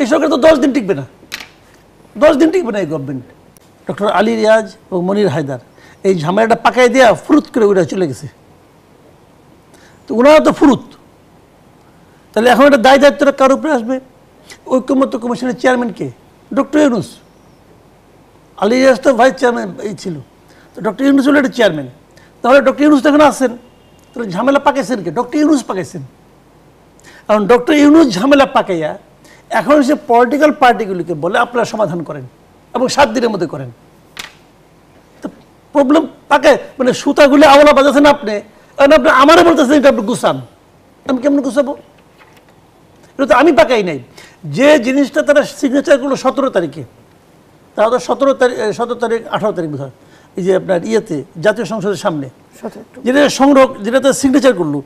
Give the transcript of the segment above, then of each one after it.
এই সরকার তো 10 দিন টিকবে না, 10 দিন টিকবে না এই গভর্নমেন্ট। ডক্টর আলী রিয়াজ ও মনির হায়দার এই ঝামেলাটা পাকাই দেওয়া ফুরুত করে ওরা চলে গেছে। তো ওনারা তো ফুরুত, তাহলে এখন একটা দায় দায়িত্বটা কার উপরে আসবে? ঐকমত্য কমিশনের চেয়ারম্যানকে ডক্টর ইউনূস, আলী রিয়াজ তো ভাইস চেয়ারম্যান এই ছিল, তো ডক্টর ইউনূস হলো একটা চেয়ারম্যান। তাহলে ডক্টর ইউনূস তখন আসেন, তাহলে ঝামেলা পাকাইছেন কে? ডক্টর ইউনূস পাকাইছেন। কারণ ডক্টর ইউনূস ঝামেলা পাকাইয়া এখন সে পলিটিক্যাল পার্টিগুলিকে বলে আপনারা সমাধান করেন এবং 7 দিনের মধ্যে করেন। তো প্রবলেম পাকায়, মানে সুতাগুলি আওলা বাজাচ্ছেন আপনি, আপনি আমারও বলতেছেন এটা আপনি গুছান, আমি কেমন গুছাবো? এটা তো আমি পাকাই নাই। যে জিনিসটা তারা সিগনেচার করলো 17 তারিখে, তারা তো 17 তারিখ 18 তারিখ বোধ হয়, এই যে আপনার ইয়েতে জাতীয় সংসদের সামনে যেটা সংগ্রহ, যেটাতে সিগনেচার করলো,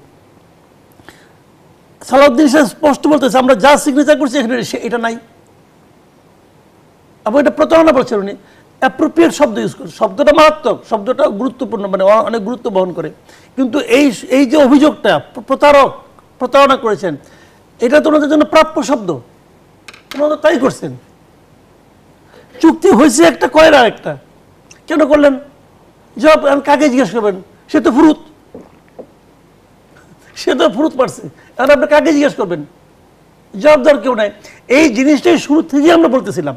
সালাউদ্দিন সাহেব স্পষ্ট বলতেছে আমরা যা সিগনেচার করছি এখানে এটা নাই। এবং এটা প্রতারণা বলছেন উনি, অ্যাপ্রোপ্রিয়েট শব্দ ইউজ করে, শব্দটা মারাত্মক, শব্দটা গুরুত্বপূর্ণ, মানে অনেক গুরুত্ব বহন করে। কিন্তু এই যে অভিযোগটা প্রতারণা করেছেন, এটা তো ওনাদের জন্য প্রাপ্য শব্দ, ওনারা তাই করছেন। চুক্তি হয়েছে একটা, কয়ের আর একটা, কেন করলেন? জবাব কাকে জিজ্ঞেস করবেন? সে তো ফুরুত পারছে, এখন আপনি কাকে জিজ্ঞেস করবেন? জবাবদার কেউ নাই। এই জিনিসটাই শুরু থেকে আমরা বলতেছিলাম,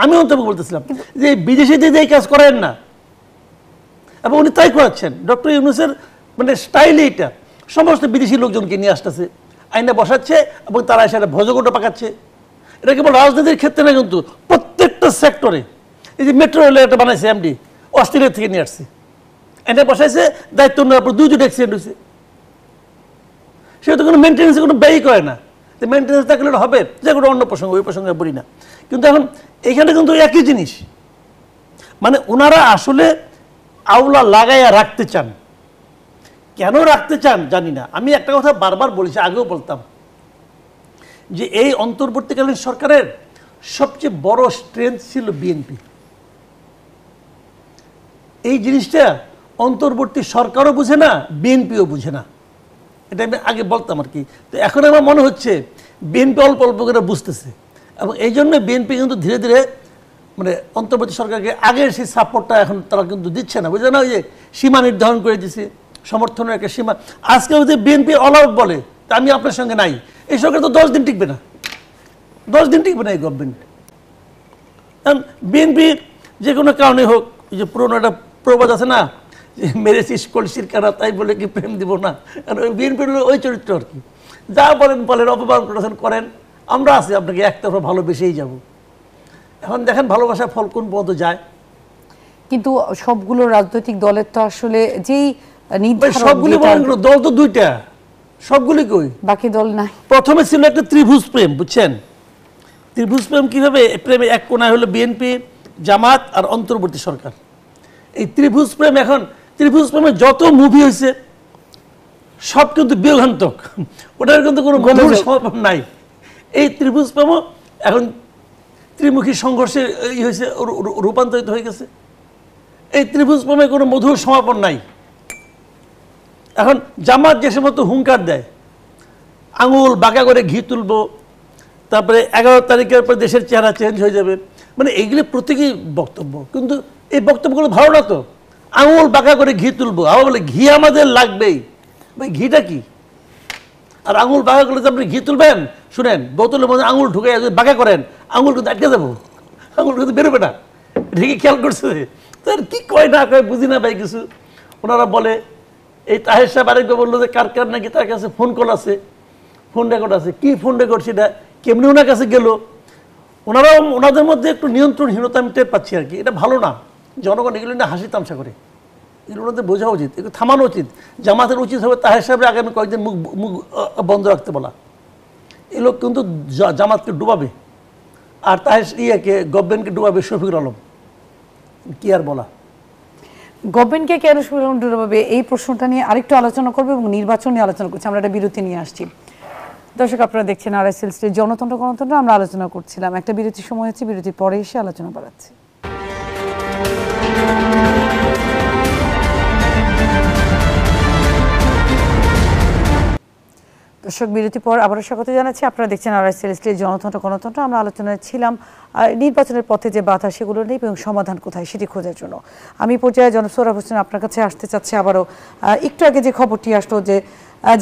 আমি অন্তত বলতেছিলাম যে বিদেশিদের এই কাজ করেন না, এবং উনি তাই করাচ্ছেন। ডক্টর ইউনূসের মানে স্টাইল এইটা, সমস্ত বিদেশি লোকজনকে নিয়ে আসতেছে, আইনে বসাচ্ছে এবং তারা এসে ভোজগোটা পাকাচ্ছে। এটা কেবল রাজনীতির ক্ষেত্রে না, কিন্তু প্রত্যেকটা সেক্টরে। এই যে মেট্রো রেলে একটা বানাইছে এমডি, অস্ট্রেলিয়া থেকে নিয়ে আসছে, এনে বসাইছে, দায়িত্ব নেওয়ার পর 2 অ্যাক্সিডেন্ট হয়েছে। সে তো কোনো মেনটেন্যান্সে কোনো ব্যয় করে না, তো মেনটেন্যান্স থাকলে হবে, যে কোনো অন্য প্রসঙ্গ, ওই প্রসঙ্গে বলি না। কিন্তু এখন এখানে কিন্তু একই জিনিস, মানে ওনারা আসলে আওলা লাগাইয়া রাখতে চান। কেন রাখতে চান জানি না। আমি একটা কথা বারবার বলেছি, আগেও বলতাম, যে এই অন্তর্বর্তীকালীন সরকারের সবচেয়ে বড় স্ট্রেংথ ছিল বিএনপি। এই জিনিসটা অন্তর্বর্তী সরকারও বুঝে না, বিএনপিও বুঝে না, এটা আমি আগে বলতাম আর কি। তো এখন আমার মনে হচ্ছে বিএনপি অল্প অল্প করে বুঝতেছে, এবং এই জন্য বিএনপি কিন্তু ধীরে ধীরে মানে অন্তর্বর্তী সরকারকে আগের সেই সাপোর্টটা এখন তারা কিন্তু দিচ্ছে না, বুঝে না? ওই যে সীমা নির্ধারণ করে দিচ্ছে, সমর্থনের একটা সীমা। আজকে যদি বিএনপি অল আউট বলে তা আমি আপনার সঙ্গে নাই, এই সরকার তো 10 দিন টিকবে না, 10 দিন টিকবে না এই গভর্নমেন্ট। কারণ বিএনপি যে কোনো কারণে হোক, এই যে পুরোনো একটা প্রবাদ আছে না, যে মেরেছিস কলসির কানা তাই বলে কি প্রেম দিব না, বিএনপির ওই চরিত্র আর কি। যা বলেন অপমান করেন, আমরা আছি আপনাকে একতরফা ভালোবেসেই যাব। এখন দেখেন ভালোবাসার ফল কোন পর্যন্ত যায়। কিন্তু সবগুলো রাজনৈতিক দলের তো আসলে যেই সবগুলি দল তো 2টা, সবগুলি কই, বাকি দল নাই। প্রথমে ছিল একটা ত্রিভুজ প্রেম, বুঝছেন? ত্রিভুজ প্রেম কিভাবে? প্রেমে এক কোণায় হলো বিএনপি, জামাত আর অন্তর্বর্তী সরকার। এই ত্রিভুজ প্রেম, এখন ত্রিভুজ প্রেমে যত মুভি হয়েছে সব কিন্তু বিয়োগান্তক, ওটার কিন্তু কোনো মধুর সমাপন নাই। এই ত্রিভুজ প্রেমও এখন ত্রিমুখী সংঘর্ষে হয়েছে, রূপান্তরিত হয়ে গেছে। এই ত্রিভুজ প্রেমে কোনো মধুর সমাপন নাই। এখন জামাত যে সমস্ত হুঙ্কার দেয়, আঙুল বাঁকা করে ঘি তুলবো, তারপরে 11 তারিখের পর দেশের চেহারা চেঞ্জ হয়ে যাবে, মানে এইগুলি প্রত্যেকই বক্তব্য, কিন্তু এই বক্তব্যগুলো ভালো না তো। আঙুল বাঁকা করে ঘি তুলবো, আবার বলে ঘি আমাদের লাগবেই, ভাই ঘিটা কি? আর আঙুল বাঁকা করলে আপনি ঘি তুলবেন, শুনেন, বোতলের মধ্যে আঙুল ঢুকে বাঁকা করেন, আঙুল কিন্তু আটকে যাবো, আঙুল কিন্তু বেরোবে না। ঠিকই খেয়াল করছে, তার কি কয় না কয় বুঝি না ভাই কিছু। ওনারা বলে, এই তাহের সাহেব আরেকবার বললো যে কার কার নাকি তার কাছে ফোন কল আছে, ফোন রেকর্ড আছে। কি ফোন রেকর্ড সেটা কেমনি ওনার কাছে গেল? ওনারাও ওনাদের মধ্যে একটু নিয়ন্ত্রণহীনতা আমি টের পাচ্ছি আর কি। এটা ভালো না, জনগণ এগুলো নিয়ে হাসি তামসা করে, এগুলো ওনাদের বোঝা উচিত, এগুলো থামানো উচিত। জামাতের উচিত হবে তাহের সাহেবের আগামী কয়েকদিন মুখ বন্ধ রাখতে বলা। এই লোক কিন্তু জামাতকে ডুবাবে, আর তাহের গভর্নমেন্টকে ডুবাবে শফিকুল আলম। কি আর বলা, গভর্নমেন্টকে কেন শফিকুল আলম ডুবাবে, এই প্রশ্নটা নিয়ে আরেকটু আলোচনা করবো এবং নির্বাচন নিয়ে আলোচনা করছি। আমরা একটা বিরতি নিয়ে আসছি। দর্শক, আপনারা দেখছেন RSL স্টেজ জনতন্ত্র গণতন্ত্র। আমরা আলোচনা করছিলাম, একটা বিরতির সময় হচ্ছে, বিরতির পরে এসে আলোচনা বাড়াচ্ছি। দর্শক বিরতি পর আবারও স্বাগত জানাচ্ছি। আপনারা দেখছেন RSLSTর জনতন্ত্র গণতন্ত্র। আমরা আলোচনায় ছিলাম নির্বাচনের পথে যে বাধা সেগুলো নেই এবং সমাধান কোথায় সেটি খোঁজার জন্য। আমি পর্যায়ে জনাব সোহরাব হোসেন আপনার কাছে আসতে চাচ্ছি আবারও। একটু আগে যে খবরটি আসলো যে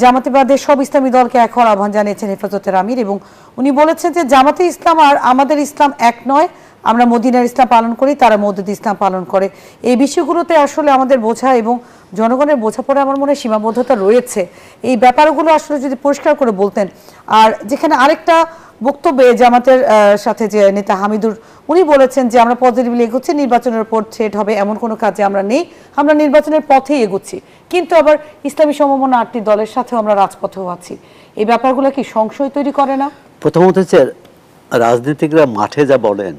জামাতে বাদের সব ইসলামী দলকে এক হওয়ার আহ্বান জানিয়েছেন হেফাজতের আমির, এবং উনি বলেছেন যে জামাতে ইসলাম আর আমাদের ইসলাম এক নয়, আমরা মদিনার ইসলাম পালন করি, তারা মওদুদ ইসলাম পালন করে। এই বিষয়গুলোতে আসলে আমাদের বোঝা এবং জনগণের বোঝাপড়া আমার মনে হয় সীমাবদ্ধতা রয়েছে। এই ব্যাপারগুলো আসলে যদি পরিষ্কার করে বলতেন। আর যেখানে আরেকটা বক্তব্যে জামাতের সাথে যে নেতা হামিদুর, উনি বলেছেন যে আমরা পজিটিভলি এগোচ্ছি, নির্বাচনের উপর থ্রেট হবে এমন কোনো কাজে আমরা নেই, আমরা নির্বাচনের পথেই এগোচ্ছি, কিন্তু আবার ইসলামী সমমনা 8টি দলের সাথেও আমরা রাজপথেও আছি। এই ব্যাপারগুলো কি সংশয় তৈরি করে না? প্রথমত হচ্ছে রাজনীতিকরা মাঠে যা বলেন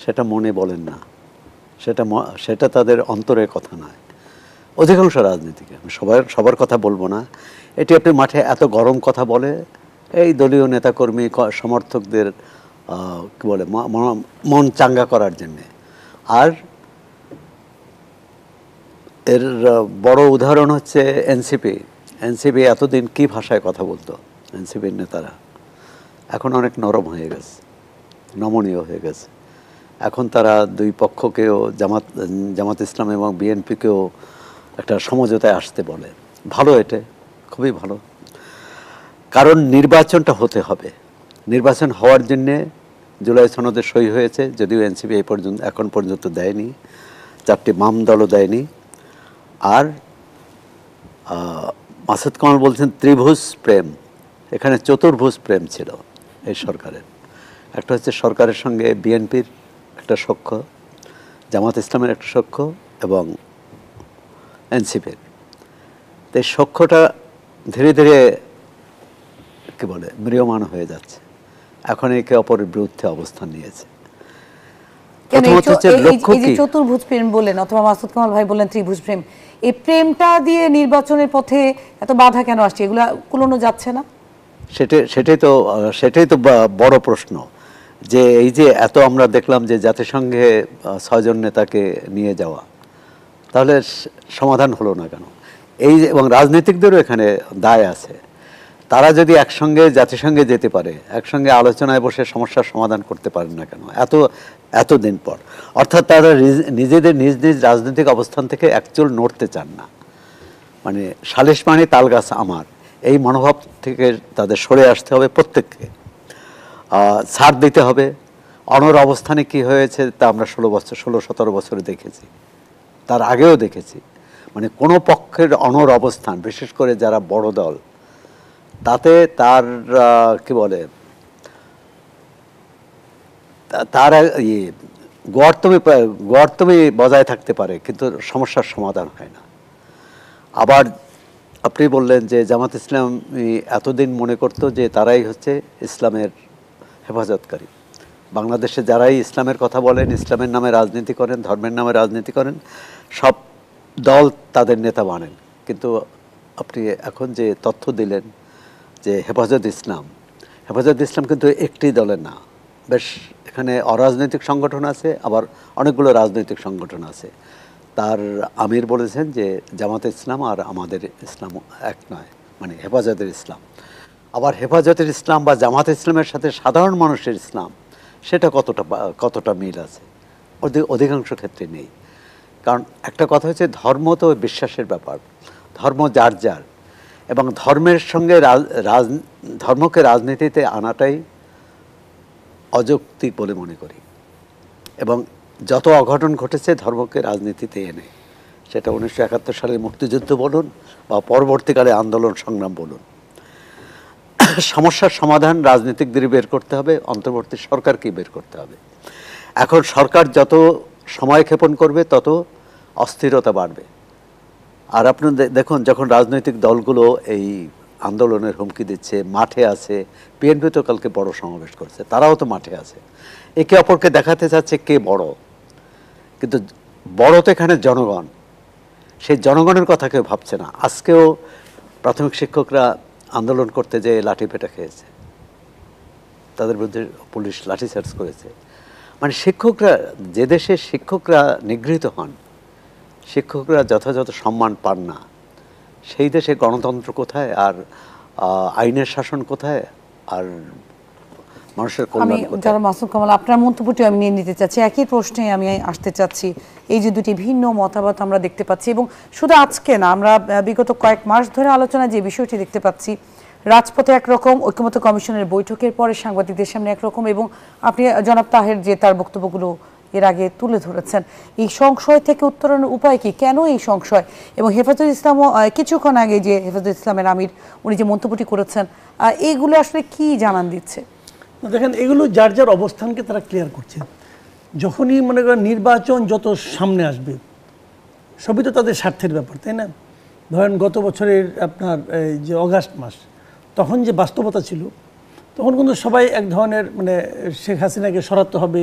সেটা মনে বলেন না, সেটা তাদের অন্তরের কথা নয়। অধিকাংশ রাজনীতিক, আমি সবার কথা বলবো না, এটি আপনি মাঠে এত গরম কথা বলে এই দলীয় নেতাকর্মী সমর্থকদের কি বলে মন চাঙ্গা করার জন্যে। আর এর বড় উদাহরণ হচ্ছে এনসিপি এতদিন কি ভাষায় কথা বলতো এনসিপির নেতারা, এখন অনেক নরম হয়ে গেছে, নমনীয় হয়ে গেছে। এখন তারা দুই পক্ষকেও জামাত ইসলাম এবং বিএনপিকেও একটা সমঝোতায় আসতে বলে। ভালো, এটা খুবই ভালো, কারণ নির্বাচনটা হতে হবে। নির্বাচন হওয়ার জন্যে জুলাই সনদে সই হয়েছে, যদিও এনসিপি এখন পর্যন্ত দেয়নি, 4টি বাম দলও দেয়নি। আর মাসুদ কামাল বলছেন ত্রিভুজ প্রেম, এখানে চতুর্ভুজ প্রেম ছিল এই সরকারের। একটা হচ্ছে সরকারের সঙ্গে বিএনপির একটা সখ্য, জামাত ইসলামের একটা সখ্য এবং এনসিপির। তো এই সখ্যটা ধীরে ধীরে কি বলে ম্রিয়মাণ হয়ে যাচ্ছে, এখন একে অপরের বিরুদ্ধে অবস্থান নিয়েছে। চতুর্ভুজ প্রেম বলেন অথবা মাসুদ কামাল ভাই বলেন ত্রিভুজ প্রেম, এই প্রেমটা দিয়ে নির্বাচনের পথে এত বাধা কেন আসছে? এগুলা কুলোনো যাচ্ছে না? সেটাই তো বড় প্রশ্ন, যে এই যে এত আমরা দেখলাম যে জাতিসংঘে 6 জন নেতাকে নিয়ে যাওয়া, তাহলে সমাধান হলো না কেন? এবং রাজনীতিকদেরও এখানে দায় আছে। তারা যদি একসঙ্গে জাতিসংঘে যেতে পারে, একসঙ্গে আলোচনায় বসে সমস্যার সমাধান করতে পারেন না কেন এতদিন পর? অর্থাৎ তারা নিজেদের নিজ নিজ রাজনৈতিক অবস্থান থেকে একচুল নড়তে চান না, মানে সালিশ মানে তালগাছ আমার, এই মনোভাব থেকে তাদের সরে আসতে হবে প্রত্যেককে। ছাড় দিতে হবে। অনর অবস্থানে কি হয়েছে তা আমরা 16-17 বছরে দেখেছি, তার আগেও দেখেছি। মানে কোনো পক্ষের অনর অবস্থান, বিশেষ করে যারা বড় দল, তাতে তার কি বলে তার গড়তমি বজায় থাকতে পারে, কিন্তু সমস্যার সমাধান হয় না। আবার আপনি বললেন যে জামাত ইসলাম এতদিন মনে করতো যে তারাই হচ্ছে ইসলামের হেফাজতকারী। বাংলাদেশে যারাই ইসলামের কথা বলেন, ইসলামের নামে রাজনীতি করেন, ধর্মের নামে রাজনীতি করেন, সব দল তাদের নেতা বানেন। কিন্তু আপনি এখন যে তথ্য দিলেন যে হেফাজত ইসলাম কিন্তু একটি দলের না, বেশ এখানে অরাজনৈতিক সংগঠন আছে, আবার অনেকগুলো রাজনৈতিক সংগঠন আছে। তার আমির বলেছেন যে জামাতে ইসলাম আর আমাদের ইসলাম এক নয়, মানে হেফাজতের ইসলাম। আবার হেফাজতের ইসলাম বা জামাত ইসলামের সাথে সাধারণ মানুষের ইসলাম, সেটা কতটা মিল আছে? অধিকাংশ ক্ষেত্রে নেই। কারণ একটা কথা হচ্ছে, ধর্ম তো বিশ্বাসের ব্যাপার, ধর্ম যার যার, এবং ধর্মের সঙ্গে ধর্মকে রাজনীতিতে আনাটাই অযৌক্তিক বলে মনে করি। এবং যত অঘটন ঘটেছে ধর্মকে রাজনীতিতে এনে, সেটা 1971 সালের মুক্তিযুদ্ধ বলুন বা পরবর্তীকালে আন্দোলন সংগ্রাম বলুন, সমস্যার সমাধান রাজনীতিকদের বের করতে হবে, অন্তর্বর্তী সরকারকেই বের করতে হবে। এখন সরকার যত সময় ক্ষেপণ করবে তত অস্থিরতা বাড়বে। আর আপনি দেখুন, যখন রাজনৈতিক দলগুলো এই আন্দোলনের হুমকি দিচ্ছে, মাঠে আছে, বিএনপি তো কালকে বড় সমাবেশ করছে, তারাও তো মাঠে আছে, একে অপরকে দেখাতে চাচ্ছে কে বড়। কিন্তু বড় তো এখানে জনগণ, সেই জনগণের কথা কেউ ভাবছে না। আজকেও প্রাথমিক শিক্ষকরা আন্দোলন করতে যেয়ে লাঠি পেটা খেয়েছে, তাদের বিরুদ্ধে পুলিশ লাঠিচার্জ করেছে। মানে শিক্ষকরা, যে দেশে শিক্ষকরা নিগৃহীত হন, শিক্ষকরা যথাযথ সম্মান পান না, সেই দেশে গণতন্ত্র কোথায় আর আইনের শাসন কোথায় আর মানুষের আমি কল্যাণ কোথায়? যারা মাসুম কামাল, আপনার মন্তব্যটি আমি নিয়ে নিতে চাচ্ছি, একই প্রশ্নে আমি আসতে চাচ্ছি। এই যে দুটি ভিন্ন মতামত আমরা দেখতে পাচ্ছি, এবং শুধু আজকে না, আমরা বিগত কয়েক মাস ধরে আলোচনা যে বিষয়টি দেখতে পাচ্ছি, রাজপথে একরকম, ঐক্যমত্য কমিশনের বৈঠকের পরে সাংবাদিকদের সামনে একরকম, এবং আপনি জনাব তাহের যে তার বক্তব্যগুলো এর আগে তুলে ধরেছেন, এই সংশয় থেকে উত্তরণের উপায় কি? কেন এই সংশয়? এবং হেফাজতুল ইসলামও কিছুক্ষণ আগে যে হেফাজতুল ইসলামের আমির উনি যে মন্তব্যটি করেছেন, এইগুলো আসলে কি জানান দিচ্ছে? দেখেন, এগুলো যার যার অবস্থানকে তারা ক্লিয়ার করছে। যখনই মনে করেন নির্বাচন যত সামনে আসবে, সবই তো তাদের স্বার্থের ব্যাপার, তাই না? ধরেন গত বছরের আপনার যে অগাস্ট মাস, তখন যে বাস্তবতা ছিল, তখন কিন্তু সবাই এক ধরনের মানে শেখ হাসিনাকে সরাতে হবে,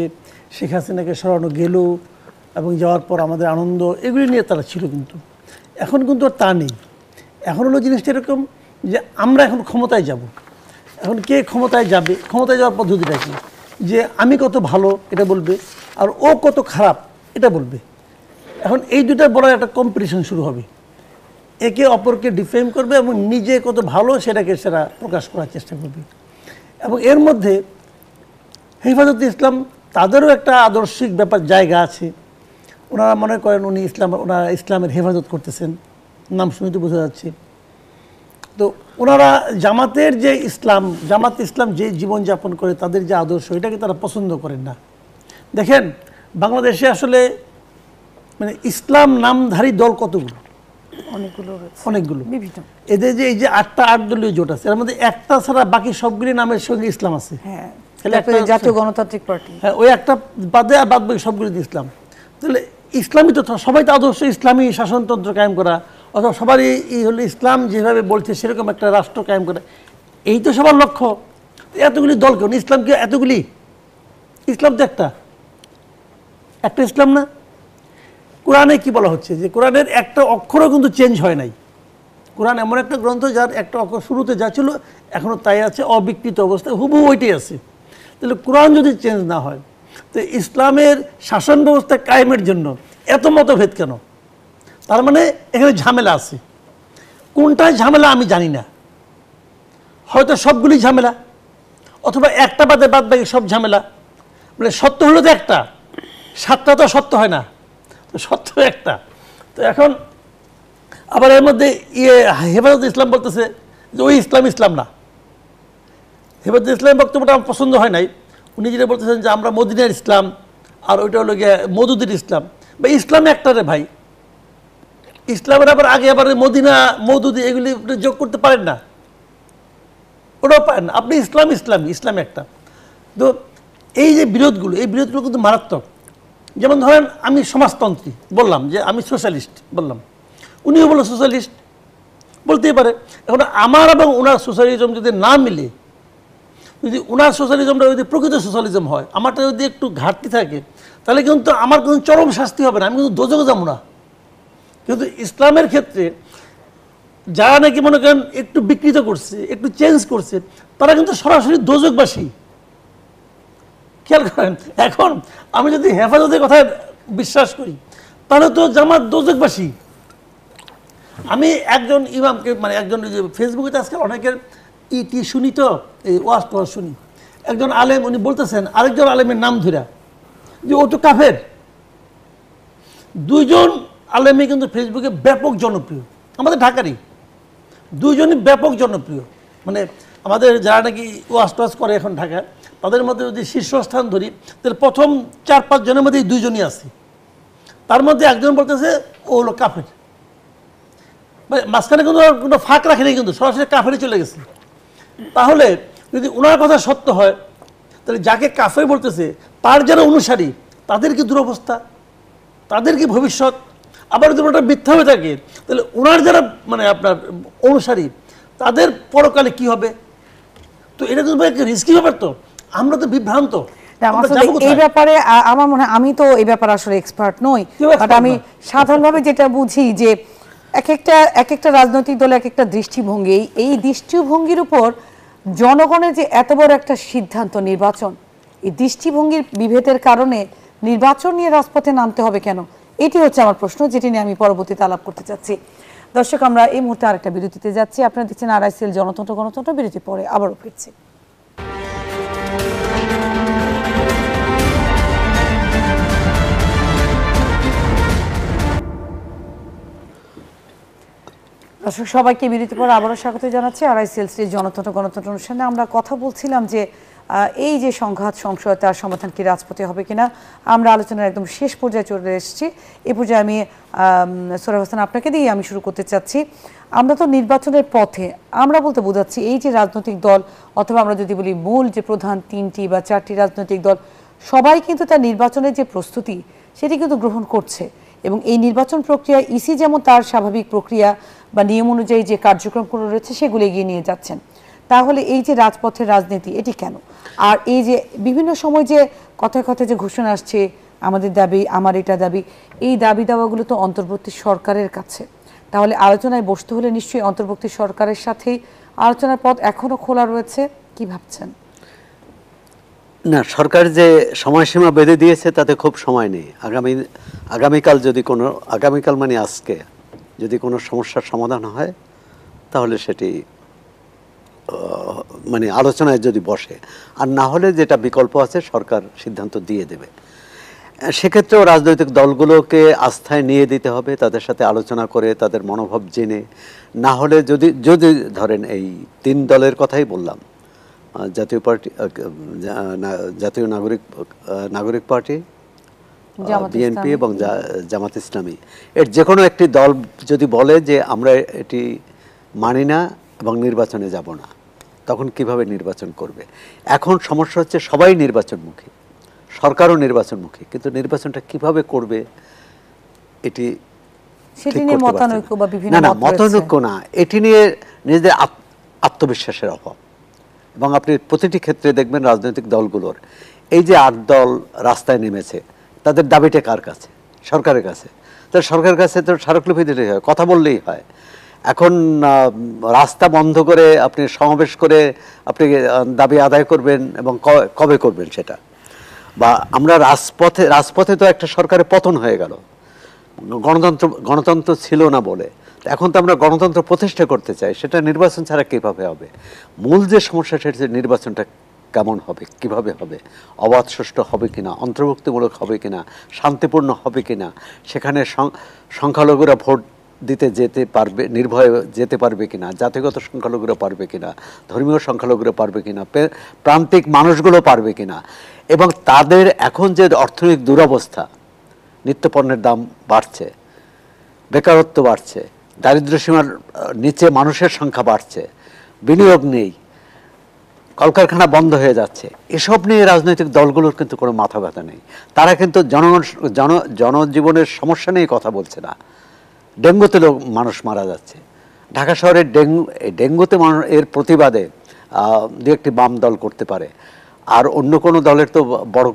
শেখ হাসিনাকে সরানো গেল এবং যাওয়ার পর আমাদের আনন্দ, এগুলি নিয়ে তারা ছিল। কিন্তু এখন কিন্তু আর তা নেই। এখন হলো জিনিসটা এরকম যে আমরা এখন ক্ষমতায় যাব। এখন কে ক্ষমতায় যাবে, ক্ষমতায় যাওয়ার পদ্ধতিটা কি? যে আমি কত ভালো এটা বলবে, আর ও কত খারাপ এটা বলবে। এখন এই দুটা বড় একটা কম্পিটিশন শুরু হবে, একে অপরকে ডিফেম করবে এবং নিজে কত ভালো সেটাকে সেটা প্রকাশ করার চেষ্টা করবে। এবং এর মধ্যে হেফাজতে ইসলাম তাদেরও একটা আদর্শিক ব্যাপার জায়গা আছে। ওনারা মনে করেন ওনারা ইসলামের হেফাজত করতেছেন, নাম শুনে তো বোঝা যাচ্ছে। তো ওনারা জামাতের যে জামাত ইসলাম যে জীবনযাপন করে, তাদের যে আদর্শ, এটাকে তারা পছন্দ করেন না। দেখেন, বাংলাদেশে আসলে মানে ইসলাম নামধারী দল কতগুলো? অনেকগুলো। এদের যে এই যে 8 দলীয় জোট আছে, এর মধ্যে একটা ছাড়া বাকি সবগুলি নামের সঙ্গে ইসলাম আছে। জাতীয় গণতান্ত্রিক পার্টি, হ্যাঁ, ওই একটা বাদে আর বাদ বাকি সবগুলি ইসলাম। তাহলে ইসলামী তো সবাই তো আদর্শ ইসলামী শাসনতন্ত্র কায়েম করা, অথবা সবারই হলো ইসলাম যেভাবে বলছে সেরকম একটা রাষ্ট্র কায়েম করা, এই তো সবার লক্ষ্য। এতগুলি দল কেন? ইসলাম কি এতগুলি? ইসলাম তো একটা ইসলাম না? কোরআনে কি বলা হচ্ছে? যে কোরআনের একটা অক্ষরও কিন্তু চেঞ্জ হয় নাই। কোরআন এমন একটা গ্রন্থ যার একটা অক্ষর শুরুতে যা ছিল এখনও তাই আছে, অবিকৃত অবস্থায় হুবহু ওইটাই আছে। তাহলে কোরআন যদি চেঞ্জ না হয়, তো ইসলামের শাসন ব্যবস্থা কায়েমের জন্য এত মতভেদ কেন? তার মানে এখানে ঝামেলা আছে। কোনটায় ঝামেলা আমি জানি না, হয়তো সবগুলি ঝামেলা, অথবা একটা বাদে বাদ বাকি সব ঝামেলা। মানে সত্য হলো তো একটা, 7টা তো সত্য হয় না, তো সত্য একটা। তো এখন আবার এর মধ্যে হেফাজত ইসলাম বলতেছে যে ওই ইসলাম না। হেফাজত ইসলামের বক্তব্যটা আমার পছন্দ হয় নাই। উনি যেটা বলতেছেন যে আমরা মদিনার ইসলাম, আর ওইটা হলো গিয়ে মওদুদের ইসলাম। বা ইসলাম একটা রে ভাই, ইসলামের আবার আগে আবার মদিনা মওদুদি এগুলি যোগ করতে পারেন না, ওটাও পারেন না। আপনি ইসলাম একটা। তো এই যে বিরোধগুলো, এই বিরোধগুলো কিন্তু মারাত্মক। যেমন ধরেন আমি সমাজতন্ত্রী বললাম, যে আমি সোশ্যালিস্ট বললাম, উনিও বললো সোশ্যালিস্ট, বলতেই পারে। এখন আমার এবং ওনার সোশ্যালিজম যদি না মিলে, যদি ওনার সোশ্যালিজমটা যদি প্রকৃত সোশ্যালিজম হয়, আমারটা যদি একটু ঘাটতি থাকে, তাহলে কিন্তু আমার কিন্তু চরম শাস্তি হবে না, আমি কিন্তু দোজখে যাবো না। কিন্তু ইসলামের ক্ষেত্রে যারা নাকি মনে করেন একটু বিকৃত করছে, একটু চেঞ্জ করছে, তারা কিন্তু সরাসরি দোজখবাসী। খেয়াল করেন, এখন আমি যদি হেফাজতের কথায় বিশ্বাস করি, তাহলে তো জামাত দোজখবাসী। আমি একজন ইমামকে, মানে একজন ফেসবুকে আজকাল অনেকের শুনি, তো এই ওয়াজ শুনি, একজন আলেম উনি বলতেছেন আরেকজন আলেমের নাম ধরে যে ও তো কাফের। দুইজন আলেমই কিন্তু ফেসবুকে ব্যাপক জনপ্রিয়, আমাদের ঢাকারই দুইজনই ব্যাপক জনপ্রিয়। মানে আমাদের যারা নাকি ওয়াজ করে এখন ঢাকা, তাদের মধ্যে যদি শীর্ষস্থান ধরি, তাহলে প্রথম 4-5 জনের মধ্যে দুইজনই আছে। তার মধ্যে একজন বলতেছে ও হলো কাফের, মানে মাঝখানে কোনো ফাঁক রাখেনি, কিন্তু সরাসরি কাফেরে চলে গেছে। তাহলে যদি ওনার কথা সত্য হয়, তাহলে যাকে কাফের বলতেছে তার যারা অনুসারী, তাদের কি দুরবস্থা, তাদের কি ভবিষ্যৎ? আবার যদি ওটা মিথ্যা হয়ে থাকে, তাহলে ওনার যারা মানে আপনার অনুসারী, তাদের পরকালে কি হবে? তো এটা কিন্তু একটা রিস্কি ব্যাপার। তো আমরা তো বিভ্রান্ত এই ব্যাপারে। আমার মনে হয়, আমি তো এই ব্যাপারে আসলে এক্সপার্ট নই, বাট আমি সাধারণভাবে যেটা বুঝি যে এক একটা রাজনৈতিক দলে এক একটা দৃষ্টিভঙ্গি, এই দৃষ্টিভঙ্গির উপর জনগণের যে এত বড় একটা সিদ্ধান্ত নির্বাচন, এই দৃষ্টিভঙ্গির বিভেদের কারণে নির্বাচন নিয়ে রাজপথে নামতে হবে কেন? এটি হচ্ছে আমার প্রশ্ন, যেটি নিয়ে আমি পরবর্তীতে আলাপ করতে চাচ্ছি। দর্শক, আমরা এই মুহূর্তে আরেকটা বিরতিতে যাচ্ছি। আপনারা দেখছেন RICL জনতন্ত্র গণতন্ত্র। বিরতি পরে আবারও ফিরছি। দর্শক সবাইকে বিরতি পর আবারও স্বাগত জানাচ্ছি RICL জনতন্ত্র গণতন্ত্র অনুষ্ঠানে। আমরা কথা বলছিলাম যে এই যে সংঘাত সংশয়, তার সমাধান কি রাজপথে হবে কিনা। আমরা আলোচনার একদম শেষ পর্যায়ে চলে এসেছি। এই পর্যায়ে আমি সোহেরাব হোসেন আপনাকে দিয়ে আমি শুরু করতে চাচ্ছি। আমরা তো নির্বাচনের পথে, আমরা বলতে বোঝাচ্ছি এই যে রাজনৈতিক দল, অথবা আমরা যদি বলি মূল যে প্রধান 3টি বা 4টি রাজনৈতিক দল, সবাই কিন্তু তার নির্বাচনের যে প্রস্তুতি সেটি কিন্তু গ্রহণ করছে। এবং এই নির্বাচন প্রক্রিয়া ইসি যেমন তার স্বাভাবিক প্রক্রিয়া বা নিয়ম অনুযায়ী যে কার্যক্রমগুলো রয়েছে সেগুলো এগিয়ে নিয়ে যাচ্ছেন। তাহলে এই যে রাজপথের রাজনীতি, এটি কেন? আর এই যে বিভিন্ন সময় যে কথায় কথায় যে ঘোষণা আসছে, আমাদের দাবি, আমার এটা দাবি, এই দাবি দাওয়াগুলো তো অন্তর্বর্তী সরকারের কাছে। তাহলে আলোচনায় বসতে হলে নিশ্চয়ই অন্তর্বর্তী সরকারের সাথেই আলোচনার পথ এখনো খোলা রয়েছে। কি ভাবছেন? না, সরকার যে সময়সীমা বেঁধে দিয়েছে তাতে খুব সময় নেই। আগামীকাল যদি কোনো, আগামীকাল মানে আজকে যদি কোনো সমস্যার সমাধান হয়, তাহলে সেটি মানে আলোচনায় যদি বসে, আর না হলে যেটা বিকল্প আছে সরকার সিদ্ধান্ত দিয়ে দেবে। সেক্ষেত্রেও রাজনৈতিক দলগুলোকে আস্থায় নিয়ে দিতে হবে, তাদের সাথে আলোচনা করে তাদের মনোভাব জেনে। না হলে যদি যদি ধরেন এই 3 দলের কথাই বললাম, জাতীয় পার্টি, জাতীয় নাগরিক পার্টি, বিএনপি এবং জামাত ইসলামী, এর যে কোনো একটি দল যদি বলে যে আমরা এটি মানি না এবং নির্বাচনে যাব না, তখন কিভাবে নির্বাচন করবে? এখন সমস্যা হচ্ছে সবাই নির্বাচনমুখী, সরকারও নির্বাচনমুখী, কিন্তু নির্বাচনটা কিভাবে করবে এটি সেটি নিয়ে মতানৈক্য বা বিভিন্ন না, মতানৈক্য না, এটি নিয়ে নিজেদের আত্মবিশ্বাসের অভাব। এবং আপনি প্রতিটি ক্ষেত্রে দেখবেন রাজনৈতিক দলগুলোর এই যে 8 দল রাস্তায় নেমেছে, তাদের দাবিটা কার কাছে? সরকারের কাছে। তো সরকারের কাছে তো স্মারকলিপি দিলেই হয়, কথা বললেই হয়। এখন রাস্তা বন্ধ করে আপনি সমাবেশ করে আপনি দাবি আদায় করবেন, এবং কবে করবেন সেটা? বা আমরা রাজপথে তো একটা সরকারের পতন হয়ে গেল, গণতন্ত্র ছিল না বলে। এখন তো আমরা গণতন্ত্র প্রতিষ্ঠা করতে চাই, সেটা নির্বাচন ছাড়া কিভাবে হবে? মূল যে সমস্যা সেটা হচ্ছে নির্বাচনটা কেমন হবে, কিভাবে হবে, অবাধ সুষ্ঠু হবে কিনা, অন্তর্ভুক্তিমূলক হবে কিনা, শান্তিপূর্ণ হবে কিনা, সেখানে সংখ্যালঘুরা ভোট দিতে যেতে পারবে, নির্ভয়ে যেতে পারবে কিনা, জাতিগত সংখ্যালঘুরা পারবে কিনা, ধর্মীয় সংখ্যালঘুরা পারবে কিনা, প্রান্তিক মানুষগুলো পারবে কিনা। এবং তাদের এখন যে অর্থনৈতিক দুরবস্থা, নিত্যপণ্যের দাম বাড়ছে, বেকারত্ব বাড়ছে, দারিদ্র্যসীমার নিচে মানুষের সংখ্যা বাড়ছে, বিনিয়োগ নেই, কলকারখানা বন্ধ হয়ে যাচ্ছে, এসব নিয়ে রাজনৈতিক দলগুলোর কিন্তু কোনো মাথা ব্যথা নেই। তারা কিন্তু জনজীবনের সমস্যা নিয়ে কথা বলছে না। ডেঙ্গুতে মানুষ মারা যাচ্ছে, ঢাকা শহরের ডেঙ্গুতে এর প্রতিবাদে 2-1টি বাম দল করতে পারে, আর অন্য কোনো দলের তো বড়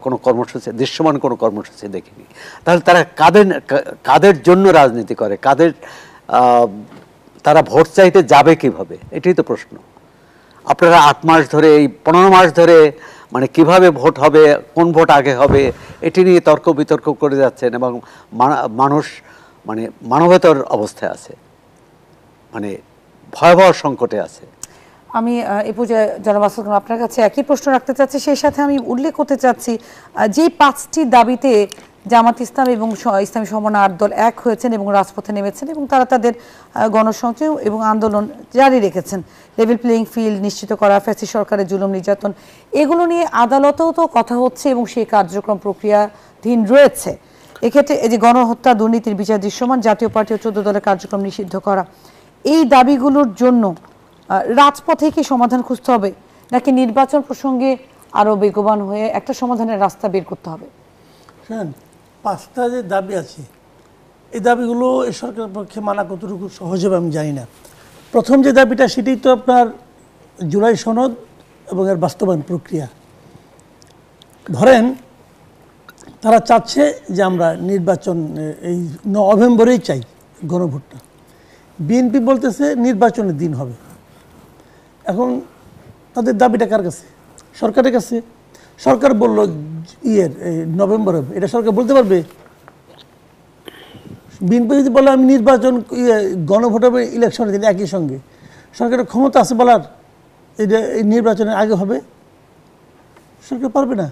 কোনো কর্মসূচি, দৃশ্যমান কোনো কর্মসূচি দেখিনি। তাহলে তারা কাদের জন্য রাজনীতি করে, তারা ভোট চাইতে যাবে কিভাবে? এটাই তো প্রশ্ন। আপনারা 8 মাস ধরে, এই 15 মাস ধরে মানে কিভাবে ভোট হবে, কোন ভোট আগে হবে, এটি নিয়ে তর্ক বিতর্ক করে যাচ্ছেন, এবং মানুষ মানে মানবেতর অবস্থায় আছে, মানে ভয়াবহ সংকটে আছে। আমি এই পর্যায়ে জনাব আসাদ আপনার কাছে একই প্রশ্ন রাখতে চাচ্ছি, সেই সাথে আমি উল্লেখ করতে চাচ্ছি যে 5টি দাবিতে জামাত ইসলাম এবং ইসলামী সমমনা 8 দল এক হয়েছেন এবং রাজপথে নেমেছেন, এবং তারা তাদের গণসংযোগ এবং আন্দোলন জারি রেখেছেন। লেভেল প্লেইং ফিল্ড নিশ্চিত করা, ফ্যাসিস্ট সরকারের জুলুম নির্যাতন, এগুলো নিয়ে আদালতেও তো কথা হচ্ছে এবং সেই কার্যক্রম প্রক্রিয়াধীন রয়েছে। এক্ষেত্রে এই যে গণহত্যা, দুর্নীতির বিচার দৃশ্যমান, জাতীয় পার্টি ও 14 দলের কার্যক্রম নিষিদ্ধ করা, এই দাবিগুলোর জন্য রাজপথে কি সমাধান খুঁজতে হবে, নাকি নির্বাচন প্রসঙ্গে আরো বেগবান হয়ে একটা সমাধানের রাস্তা বের করতে হবে? হ্যাঁ, 5টা যে দাবি আছে, এই দাবিগুলো এই সরকারের পক্ষে মানা কতটুকু সহজ হবে আমি জানি না। প্রথম যে দাবিটা, সেটাই তো আপনার জুলাই সনদ এবং এর বাস্তবায়ন প্রক্রিয়া। ধরেন তারা চাচ্ছে যে আমরা নির্বাচন এই নভেম্বরেই চাই গণভোটটা, বিএনপি বলতেছে নির্বাচনের দিন হবে। এখন তাদের দাবিটা কার কাছে? সরকারের কাছে। সরকার বলল নভেম্বর হবে, এটা সরকার বলতে পারবে? বিএনপি যদি বলে আমি নির্বাচন গণভোট হবে ইলেকশনে দিন একই সঙ্গে, সরকারের ক্ষমতা আছে বলার এটা এই নির্বাচনের আগে হবে? সরকার পারবে না।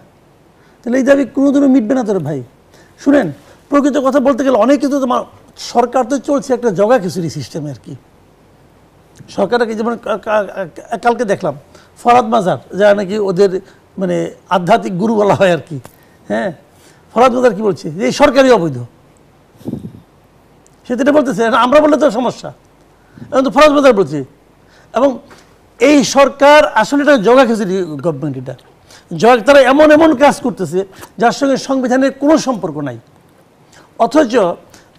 তাহলে এই দাবি কোনোদিনও মিটবে না তোর ভাই। শুনেন, প্রকৃত কথা বলতে গেলে অনেক কিন্তু তোমার সরকার তো চলছে একটা জগা খিচুড়ি সিস্টেমে আর কি। সরকারকে যেমন কালকে দেখলাম ফরহাদ মাজার, যারা নাকি ওদের মানে আধ্যাত্মিক গুরু বলা হয় আর কি, হ্যাঁ, ফরহাদ মাজার কি বলছে যে এই সরকারই অবৈধ, সে যেটা বলতেছে আমরা বললে তো সমস্যা, এখন তো ফরহাদ মাজার বলছে। এবং এই সরকার আসলে এটা জগা খিচুড়ি গভর্নমেন্ট, এটা তারা এমন এমন কাজ করতেছে যার সঙ্গে সংবিধানের কোনো সম্পর্ক নাই। অথচ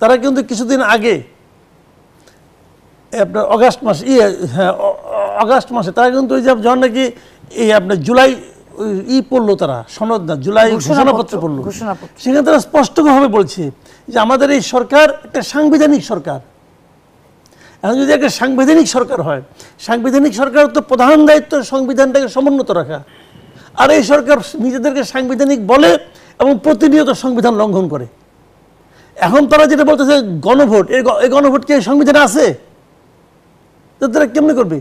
তারা কিন্তু কিছুদিন আগে আপনার আগস্ট মাসে তারা কিন্তু ওই যখন নাকি এই আপনার জুলাই পড়লো, তারা সনদ না জুলাই ঘোষণাপত্র পড়লো, সেখানে তারা স্পষ্টভাবে বলছে যে আমাদের এই সরকার একটা সাংবিধানিক সরকার। এখন যদি একটা সাংবিধানিক সরকার হয়, সাংবিধানিক সরকার তো প্রধান দায়িত্ব সংবিধানটাকে সমুন্নত রাখা, আর এই সরকার নিজেদেরকে সাংবিধানিক বলে এবং প্রতিনিয়ত সংবিধান লঙ্ঘন করে। এখন তারা যেটা বলতেছে গণভোট, এই গণভোট কি সংবিধানে আছে? তারা কেমনে করবে?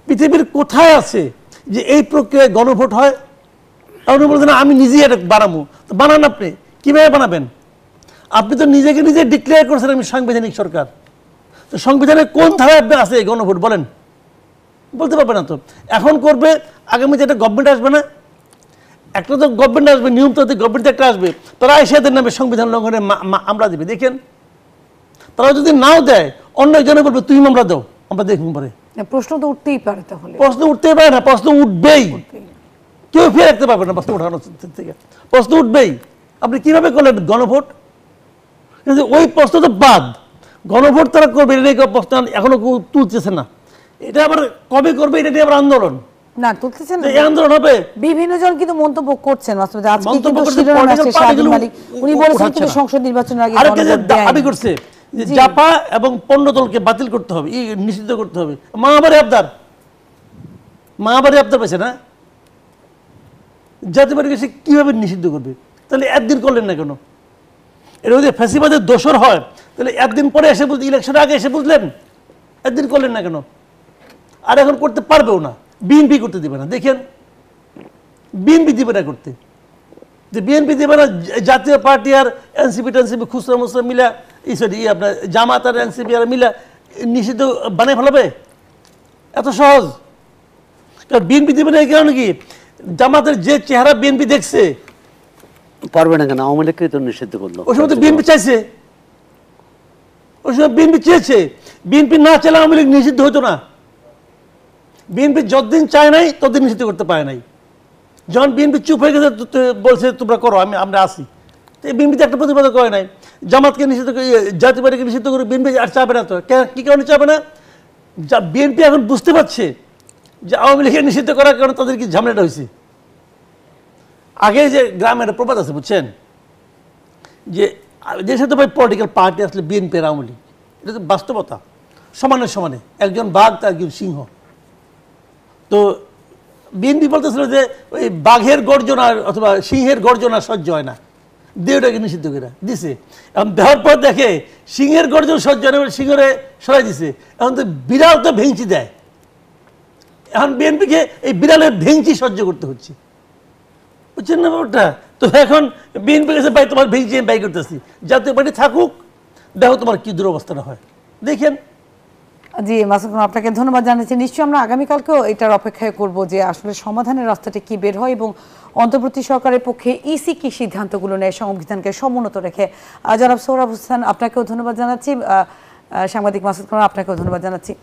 পৃথিবীর কোথায় আছে যে এই প্রক্রিয়ায় গণভোট হয়? আপনি বলছেন আমি নিজেই এটা বানাবো, তো বানান, আপনি কিভাবে বানাবেন? আপনি তো নিজেকে নিজে ডিক্লেয়ার করছেন আমি সাংবিধানিক সরকার, তো সংবিধানের কোন ধারায় আপনি আছে এই গণভোট বলেন? বলতে পারবে না তো। এখন করবে, আগামী যেটা গভর্নমেন্ট আসবে না, একটা তো গভর্নমেন্ট আসবে, নিয়মতান্ত্রিক গভর্নমেন্ট একটা আসবে, তারা এসে নামে সংবিধান লঙ্ঘনের মামলা দিবে। দেখেন, তারা যদি নাও দেয় অন্য একজনে বলবে তুমি মামলা দাও, আমরা দেখুন পরে। প্রশ্ন তো উঠতেই পারে, তাহলে প্রশ্ন উঠতেই পারে না, প্রশ্ন উঠবেই, কেউ ফিরে রাখতে পারবে না প্রশ্ন উঠানোর থেকে, প্রশ্ন উঠবেই। আপনি কিভাবে করলেন গণভোট? কিন্তু ওই প্রশ্ন তো বাদ, গণভোট তারা করবে এটা প্রশ্ন এখনো কেউ তুলতেছে না। এটা আবার কবে করবে এটা নিয়ে আবার আন্দোলন না তুলতেছেন, এই আন্দোলন হবে। বিভিন্ন জন কিন্তু মন্তব্য করছেন, আজকে কিন্তু শিরোনামে আসছে শাহীন মালিক, উনি বলেছেন কিন্তু সংসদ নির্বাচনের আগে দাবি করছে যে জাপা এবং পণ্যদলকে বাতিল করতে হবে, নিষিদ্ধ করতে হবে। মাহবারে আবদার পেয়েছে না, জাতীয় পার্টিকে সে কিভাবে নিষিদ্ধ করবে? তাহলে একদিন করলেন না কেন? এটা যদি ফ্যাসিবাদের দোষর হয় তাহলে একদিন পরে এসে বুঝলেন, ইলেকশনের আগে এসে বুঝলেন, একদিন করলেন না কেন? আর এখন করতে পারবেও না, বিএনপি করতে দিবে না। দেখেন, বিএনপি দিবে না করতে, যে বিএনপি দিবে না, জাতীয় পার্টি আর এনসিপি টেনসিপি খুচরা মুসরা মিলা আপনার জামাত আর এনসিপি আর মিলা নিষিদ্ধ বানিয়ে ফেলাবে? এত সহজ? কারণ বিএনপি দিবে না এই কারণে কি, জামাতের যে চেহারা বিএনপি দেখছে, পারবে না কেন? আওয়ামী লীগকে তো নিষিদ্ধ করলো। ওই সময় তো বিএনপি চাইছে, ওই সময় বিএনপি চেয়েছে, বিএনপি না চাইলে আওয়ামী লীগ নিষিদ্ধ হতো না। বিএনপি যতদিন চায় নাই ততদিন নিষিদ্ধ করতে পারে নাই। যখন বিএনপি চুপ হয়ে গেছে, বলছে তোমরা করো, আমরা আসি, তো বিএনপি একটা প্রতিবাদ করে নাই। জামাতকে নিষিদ্ধ করে, জাতীয় পার্টিকে নিষিদ্ধ করে বিএনপি আর চাবে না। তো কি কারণে চাবে না? বিএনপি এখন বুঝতে পারছে যে আওয়ামী লীগকে নিষিদ্ধ করার কারণে তাদের কি ঝামেলাটা হয়েছে। আগে যে গ্রামের প্রবাদ আছে বুঝছেন, যে দেশে তো ভাই পলিটিক্যাল পার্টি আসলে বিএনপি আর আওয়ামী লীগ, এটা তো বাস্তবতা, সমানে সমানে, একজন বাঘ তো একজন সিংহ। তো বিএনপি বলতেছিল যে ওই বাঘের গর্জনা অথবা সিংহের গর্জনা সহ্য হয় না, দেহটাকে নিষিদ্ধ করে দিছে। এখন দেওয়ার পর দেখে সিংহের গর্জন সহ্য হয় না, সিংহরে সরাই দিছে। এখন তো বিড়াল তো ভেঙচি দেয়, এখন বিএনপিকে এই বিড়ালের ভেঙচি সহ্য করতে হচ্ছে, বুঝছেন না ব্যাপারটা? তো এখন বিএনপি কাছে ভাই তোমার ভেঙচি আমি বাই করতেছি, জাতীয় পার্টি থাকুক, দেখো তোমার কি দুরবস্থাটা হয়, দেখেন। জি মাসুদ, আপনাকে ধন্যবাদ জানাচ্ছি। নিশ্চয়ই আমরা আগামীকালকেও এটার অপেক্ষায় করব যে আসলে সমাধানের রাস্তাটি কি বের হয় এবং অন্তর্বর্তী সরকারের পক্ষে ইসি কি সিদ্ধান্তগুলো নেয় সংবিধানকে সমুন্নত রেখে। জনাব সোহরাব হোসেন, আপনাকেও ধন্যবাদ জানাচ্ছি, সাংবাদিক মাসুদ খান আপনাকেও ধন্যবাদ জানাচ্ছি।